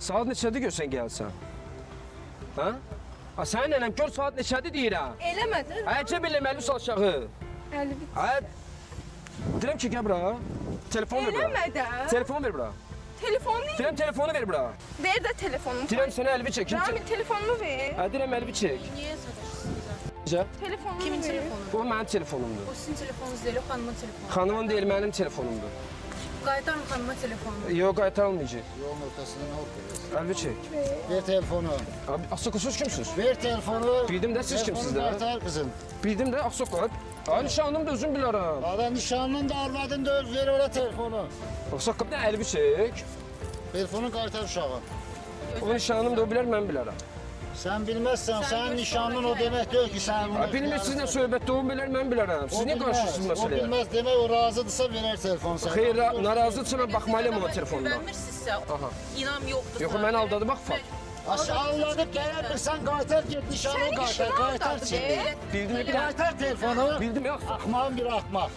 Saat neçədir görsən gəlsən? Hə? Ha sən nənəm gör saat neçədir deyirəm. Eləmədin? Əcəb eləməli sal aşağı. 51. Hə? Deyirəm ki, gəl bura. Telefon ver bura. Eləmədən. Telefon ver bura. Telefonu Deyirəm telefonu ver bura. ver də telefonumu. Deyirəm sənə əlvi çək. Rami telefonumu ver. Hə, deyirəm əlvi çək. Niye sataşırsınız? Necə? Telefonumu Kimin ver. telefonu? Bu mənim telefonumdur. O sizin telefonunuz değil, o hanımın telefonu. Xanımın deyil, mənim telefonumdur. Qaytarın hanımın telefonunu. Yox, qaytarılmayacaq. Yolun ortasında ne oluyor? Əlvi çək. Ver telefonu. Abi, Asokosuz kimsiz? Ver telefonu. Bildim de siz kimsiniz de? Telefonu kaytar kızım. Bildim də Asokot. Ay nişanlım da özüm bilərəm. Adam nişanlının da arvadın da öz ver oraya telefonu. Asokot da əlvi çək. Telefonu kaytar uşağı. O nişanlım da o bilər, mən bilərəm. Sen bilmezsen senin nişanlın o demek değil ki sen bunu... Ay, bilmir sizinlə söhbətdə o bilər, mən bilərəm. Siz niyə qarşısınız O məsələyə? bilmez demek o razıdırsa verer telefonu sana. Xeyr, narazıdırsa mən baxmalıyam ona telefonuna. Güvenmirsinizsə, Aha. inam yoktur. Yox, mən aldadı bax fakt. Aşağıladık gelen sen kaytar git nişanını kaytar. Kaytar şimdi. Bildim bir daha. Kaytar telefonu. Bildim yox. Ahmağın bir ahmak.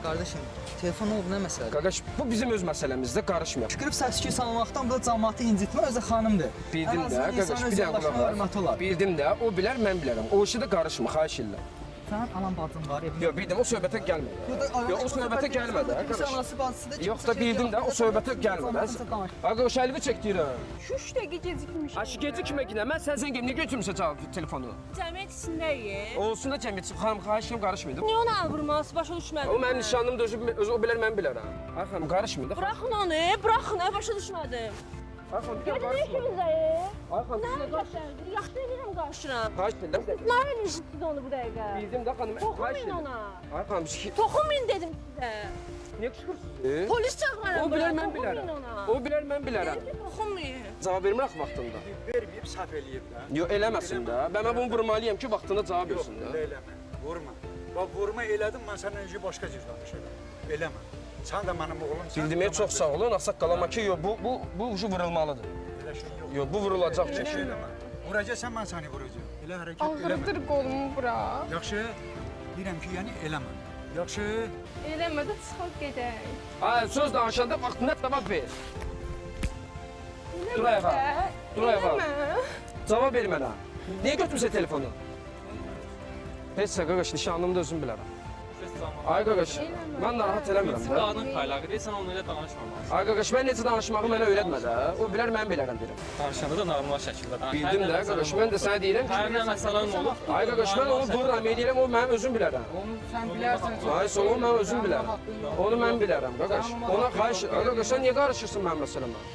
Qardaşım, telefon oldu nə məsələdir? Qaqaş, bu bizim öz məsələmizdə qarışmıyor. Tükürüb səs-küy salmaqdan bu cəmaatı incitmə özü xanımdır. Bildim də, qaqaş, bir dənə qulaq var. Bildim də, o bilər, mən bilərəm. O işi də qarışma, xahiş edirəm. Sənin anan bacın var, evin. Yox, bildim, o söhbətə gəlmədi. Yox, o söhbətə gəlmədi, Kimsə qaqaş. anası bacısıdır. Yox da bildim də, o söhbətə gəlmədi. Qaqaş, əlvi çək deyirəm. 3 dəqiqə gecikmiş. Aşı gecə kimə gidə? Mən sən zəng niyə götürmüsən cavab telefonu? Cəmiyyət içindəyik. Olsun da cəmiyyət, xanım, xahiş edirəm, qarışmayın. Niyə onu alvurmaz? Başa düşmədim. O mənim nişanlımdır, özü o bilər, mən bilərəm. Ay xanım, qarışmayın da. Buraxın onu, buraxın, başa düşmədim. Ay xanım, bir dənə Gedin qarışmayın. işinizə. Ay xanım, Nə sizə qarışmayın. qəşəngdir? Yaxşı edirəm qarşıram. Xahiş edirəm. Nə edirsiniz onu bu dəqiqə? Bildim də xanım, xahiş Toxunmayın edirəm. ona. Ay xanım, Toxunmayın dedim sizə. niyə qışqırsınız? Polis çağırın. O bilər, mən Toxunmayın bilərəm. ona. O bilər, mən bilərəm. Dedim ki, toxunmayın. Cavab vermir axı vaxtında. Verməyib, səhv eləyib də. Yox, eləməsin də. Mən bunu vurmalıyam ki, vaxtında cavab Yox, versin də. elə eləmə. Vurma. Bax, vurma elədim, mən səndən öncə başqa cür danışıram. Eləmə. Sən də mənim oğlumsan. Bildiməyə çox sağ olun, Ağsaqqalama ki, yox, bu ucu vurulmalıdır. Elə şey yox. Yox, bu vurulacaq Elə ki. şey eləmə. Vuracaqsan, mən səni vuracağam. Elə hərəkət eləmə. Ağrıdır qolumu bura. Yaxşı? Deyirəm ki, yəni eləmə. Yaxşı? Eləmə də çıxaq gedək. Ay, söz danışanda vaxtında cavab ver. Dur ayağa. Dur ayağa. Cavab ver mənə. Niyə götürmüsən telefonu? Heç sən qaqaş, nişanlımda özüm bilərəm. Ay qaqaş, mən narahat eləmirəm də. Qadın paylağı sən onunla danışmamalısın. Ay qaqaş, mən necə danışmağı mənə öyrətmə də. O bilər, mən bilərəm deyirəm. Danışanda da normal şəkildə danış. Bildim də qaqaş, mən də sənə deyirəm Hər ki, nə məsələn olur. ay qaqaş, mən onu vururam, eləyirəm, o mənim özüm bilərəm. Onu sən bilərsən. Ay, onu mən özüm bilərəm. Onu mən bilərəm qaqaş. Ona xahiş, ay qaqaş, sən niyə qarışırsın mənim məsələmə?